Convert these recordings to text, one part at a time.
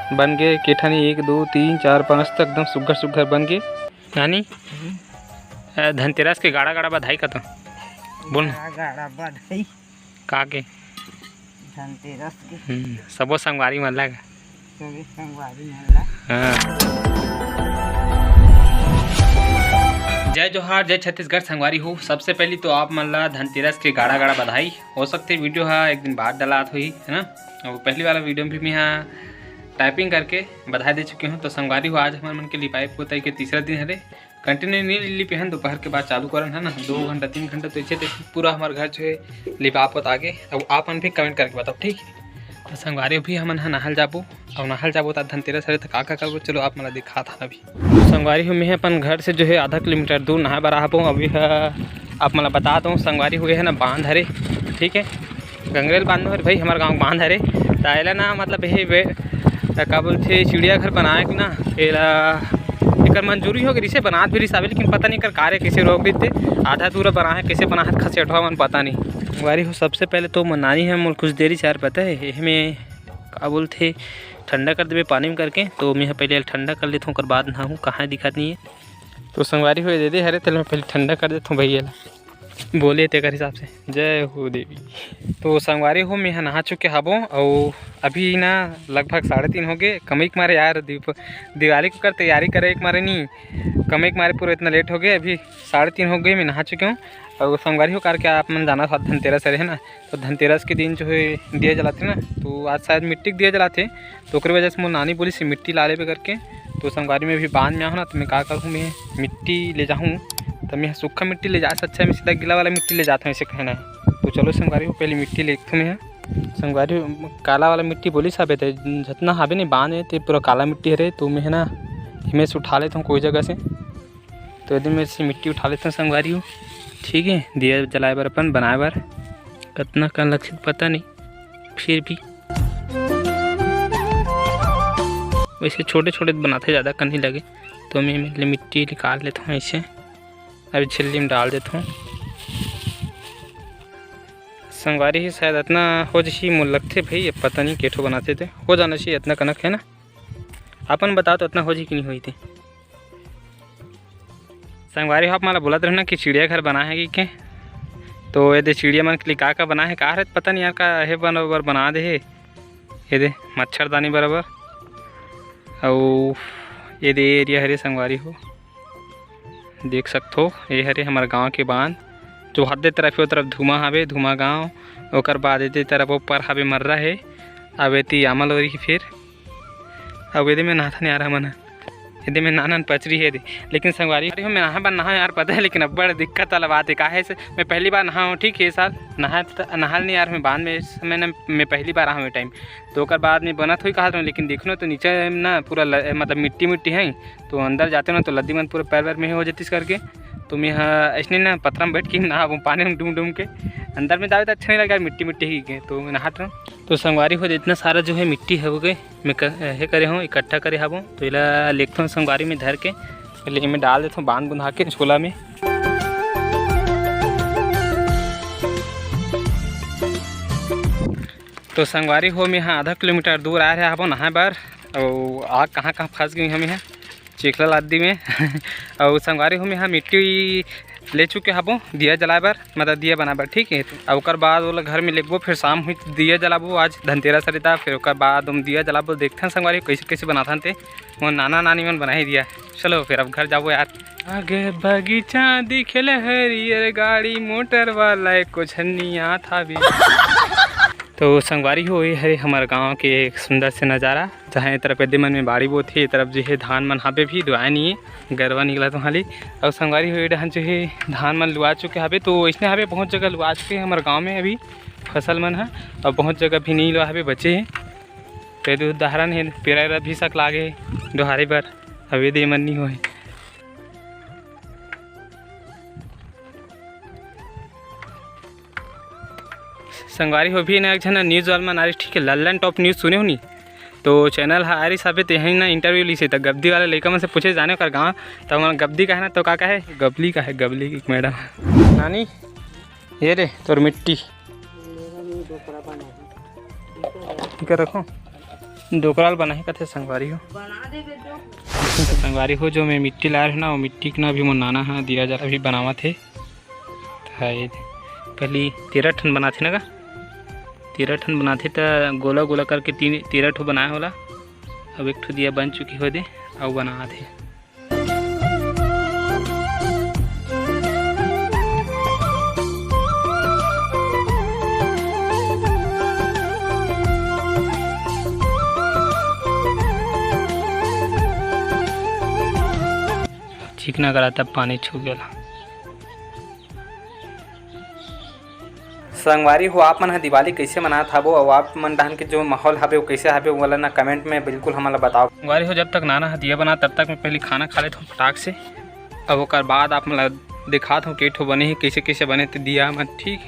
बन गए केठनी 1 2 3 4 5 तक एकदम सुघर सुघर बन गए। नानी धनतेरस के गाड़ा गाड़ा बधाई का तो बोल गाड़ा बधाई का के धनतेरस के सबो संगवारी मन लगा सभी संगवारी मन ला। हाँ। जय जोहार जय छत्तीसगढ़ संगवारी हो। सबसे पहले तो आप मन ला धनतेरस के गाड़ा गाड़ा बधाई। हो सकते वीडियो हाँ एक दिन बाद डलात हुई है ना, और पहली वाला वीडियो में भी मैं यहाँ टाइपिंग करके बधाई दे चुकी हूँ। तो संगवारी हो आज हमारे मन के लिपाई पोताई के तीसरा दिन हरे कंटिन्यू नहीं लिपे हैं, दोपहर के बाद चालू करन है ना 2 घंटा 3 घंटा तो ऐसे पूरा हमारे घर जो है लिपा पोत आगे। अब आप मन भी कमेंट करके बताओ ठीक है। तो संगवारी भी हमन हाँ नहाल जाबो और नहाल जाबो तो धनतेरस हरे तो का करबो चलो आप मला दिखा था अभी। संगवारी हो मैं अपन घर से जो है आधा किलोमीटर दूर नहा बर आबो। अभी आप मला बता दूँ संगवारी हुए है ना बांध हरे ठीक है, गंगरेल बांध हरे भाई हमारे गाँव बांध हरे ताइला ना मतलब ये का बोलते चिड़ियाघर बनाए कि ना एक मंजूरी हो गई इसे बनात भी रिसावे, लेकिन पता नहीं कर कार्य कैसे रोक देते आधा दूर बनाए कैसे बनाए खसेठवा मन पता नहीं। संगवारी हो सबसे पहले तो मनानी है मोल कुछ देरी चार पता है हमें का बोलते ठंडा कर देवे पानी में करके, तो मैं पहले ठंडा कर लेता हूँ कर बाद नहाऊँ कहाँ दिक्कत नहीं है। तो संगवारी हो दे दे हरे तेल मैं पहले ठंडा कर देता हूँ भैया बोले तेकर हिसाब से जय हो देवी। तो संगवारी हो मैं नहा चुके हबो और अभी ना लगभग 3:30 हो गए। कमई के मारे यार दिवाली को कर तैयारी करे एक मारे नहीं कमई के मारे पूरा इतना लेट हो गए। अभी 3:30 हो गए मैं नहा चुके हूँ। और संगवारी हो करके आप मन जाना था धनतेरस है ना, तो धनतेरस के दिन जो है दिया जलाते ना, तो आज शायद मिट्टी के दिया जलाते तो उसकी वजह से मोर नानी बोली सी मिट्टी ला ले करके। तो संगवारी में भी बांध में आऊँ ना तो मैं क्या करूँ मैं मिट्टी ले जाऊँ, तो मैं सूखा मिट्टी ले जा सकता है मैं सीधा गीला वाला मिट्टी ले जाता हूँ ऐसे कहना है। तो चलो संगवारी हो पहले मिट्टी लेता हूँ मैं। संगवारी काला वाला मिट्टी बोली साहब है जितना हावे नहीं बांध है तो पूरा काला मिट्टी है तो मैं है ना हिमें से उठा लेता हूँ कोई जगह से, तो यदि मैं से मिट्टी उठा लेता हूँ संगवारी हो ठीक है। दिया जलाए बर अपन बनाए बर कितना का लक्षित पता नहीं, फिर भी वैसे छोटे छोटे बनाते ज़्यादा कर नहीं लगे तो मैं मिट्टी निकाल लेता हूँ ऐसे अभी छिल्ली में डाल देता हूँ। संगवारी ही शायद इतना हो जैसी मोल लगते भाई पता नहीं केठो बनाते थे हो जाना चाहिए इतना कनक है ना, अपन बताओ तो इतना हो जी कि नहीं हुई थी। संगवारी आप माला बोलते रहना कि चिड़ियाघर बना है कि क्या, तो ये दे चिड़िया मन के लिए का बना है का पता नहीं यार का है बराबर बना दे है ये दे मच्छरदानी बराबर और ये दे एरिया हरे संगवारी हो देख सकते हो ये हरे हमारे गांव के बांध जो हदे तरफ वो तरफ धुमा हवे धुमा गांव ओकर बाद ये तरफ ऊपर हवे मर्रा है अब ये आमल हो रही फिर अब ये में नहाता नहीं आ रहा मन यदि में नाना पचरी है लेकिन संगवारी हो मैं नहा नहा यार पता है, लेकिन अब बड़ा दिक्कत वाला बात है काहे से मैं पहली बार नहा हूँ ठीक है साल नहाल नहीं यार मैं बांध में इस समय ना मैं पहली बार आया हूँ टाइम तो ओकर बाद में बनत हुई कहा था, लेकिन देखना तो नीचे ना पूरा मतलब मिट्टी मिट्टी है तो अंदर जाते ना तो लद्दी मन पूरा पैर वैर में हो जाती करके। तो मैं ऐसे ना पत्थर में बैठ के नहा पानी में डूम के अंदर में जावे तो अच्छा नहीं लगा मिट्टी मिट्टी ही गए तो मैं नहाता हूँ। तो संगवारी हो इतना सारा जो है मिट्टी है वो गए मैं करे हूँ इकट्ठा करे हूँ तो इला लेखता हूँ संगवारी में धर के पहले मैं डाल देता हूँ बांध बुंधा के झोला में। तो संगवारी हो मैं यहाँ आधा किलोमीटर दूर आ रहा हूँ नहा बार और आग कहाँ कहाँ फंस गई हम यहाँ चिखला लादी में और संगवारी हो मैं यहाँ मिट्टी ले चुके हबो दिया जलाए बर मतलब दिया बना बर ठीक है। और ओकर बाद वो घर में लेबो फिर शाम हुई दिया जलाबो आज धनतेरस रहता फिर ओकर बाद हम दिया जलाबो देखते हैं संगवारी कैसे कैसे बनाता थे वो नाना नानी मन बना ही दिया। चलो फिर अब घर जाबो यार। आगे बगीचा दिखल हरियर गाड़ी मोटर वाला कुछ नहीं था भी। तो संगवारी हो है हमारे गांव के एक सुंदर से नज़ारा जहाँ ये तरफ मन में बाड़ी बो थी तरफ जो है धान मन हाबे भी दुआए नहीं है गरवा निकला तो हाली और संगवारी हो डहन जो है धान मन लुआ चुके हबे तो इसने हबे बहुत जगह लुआ चुके हैं हमारे गांव में अभी फसल मन है और बहुत जगह भी नहीं लुआ हबे बचे हैं। तो उदाहरण है पेरा भी सक लागे दोहारे बर अवे दे मन नहीं हो। संगवारी हो भी ना एक जन न्यूज़ वाला मन आ रही ठीक है लल्लन टॉप न्यूज़ सुने हो नहीं तो चैनल है आ रही साबे तो यहीं ना इंटरव्यू ली से तो गब्दी वाले लड़का मन से पूछे जाने कर गाँव तो हमारा गब्दी का है ना तो का है गबली का है गबली की मैडम नानी ये रे तोर मिट्टी ठीक है रखो डोकराल बना ही कथे संगवारी हो संगवारी हो जो मैं मिट्टी लाया हूँ ना वो मिट्टी के ना भी मुन्नाना है दिया जरा भी बनावा थे पहली 13 ठन बना थे ना का 13 ठन बना थे तो गोला गोला करके 13 ठो बनाया होला। अब एक ठो दिया बन चुकी हो दे और बना थे। चिकना करा तब पानी छू गया। संगवारी हो आप मन ह दिवाली कैसे मनात हबो और आप मन डहन के जो माहौल हबे वो कैसे हबे वाला ना कमेंट में बिल्कुल हमला बताओ। संगवारी हो जब तक नाना ह दिया बना तब तक मैं पहले खाना खा लेता हूँ फटाक से। अब ओकर बाद आप मन दिखाता हूँ केठो बने ही कैसे कैसे बने थे दिया मन ठीक।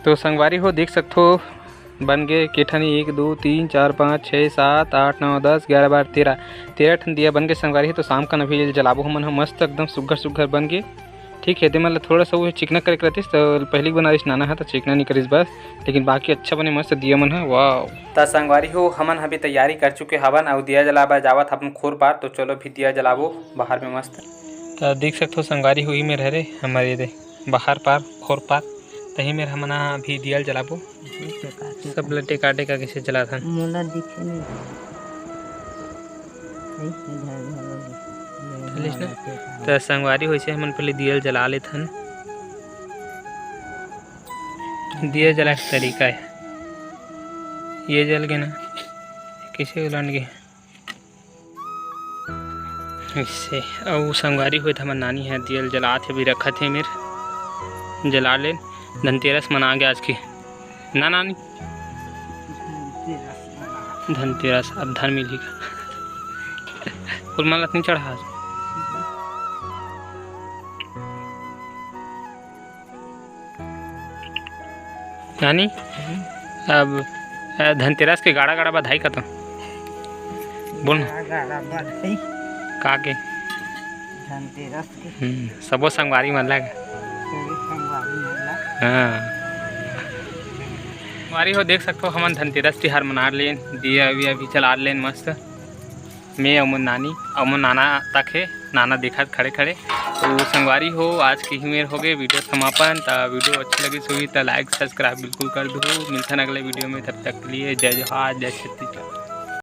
तो संगवारी हो देख सकते हो बन गए केठनी 1 2 3 4 5 6 7 8 9 10 11 12 13 ठन दिया बन गए संगवारी। तो शाम का नभी जलाबो हमन ह मस्त एकदम सुग्घर सुग्घर बन गए ठीक है। मतलब थोड़ा सा वो चिकना करे रहतीस तो पहली बना रही नाना है तो चिकना नहीं करीस बस लेकिन बाकी अच्छा बने मस्त दिया मन है वाह। तो संगवारी हो हमन अभी तैयारी कर चुके हवन और दिया जलाबा जावत अपन खोर पार। तो चलो भी दिया जलाबो बाहर में मस्त। तो देख सकते हो संगवारी हुई में रह रहे हमारे दे बाहर पार खोर पार तही में हम अभी दिया जलाबो सब लटे काटे का कैसे जला था तो संगवारी हो हमन पहले दिया जला लेथन। दिया जला के तरीका है ये जल गए ना कैसे उलट गए इससे। और संगवारी हुए हमार नानी है दिया जला थे भी रखा थे मेरे जला ले धनतेरस मना गया आज की ना नानी धनतेरस अब धन मिलेगा फुल माला नहीं चढ़ा नानी। अब धनतेरस के गाड़ा गाड़ा बधाई का तो बोल का के धनतेरस के सबो संगवारी मन लगा हाँ संगवारी हो देख सकते हो हमन धनतेरस तिहार मना लेन दिया विया भी चला लेन मस्त मैं अमन नानी अमन नाना तक है नाना देखत खड़े खड़े। तो संगवारी हो आज की ही मेर हो गए वीडियो समापन। तो वीडियो अच्छी लगी सुई तो लाइक सब्सक्राइब बिल्कुल कर दो। मिलते हैं अगले वीडियो में तब तक के लिए जय जोहार जय छत्तीसगढ़।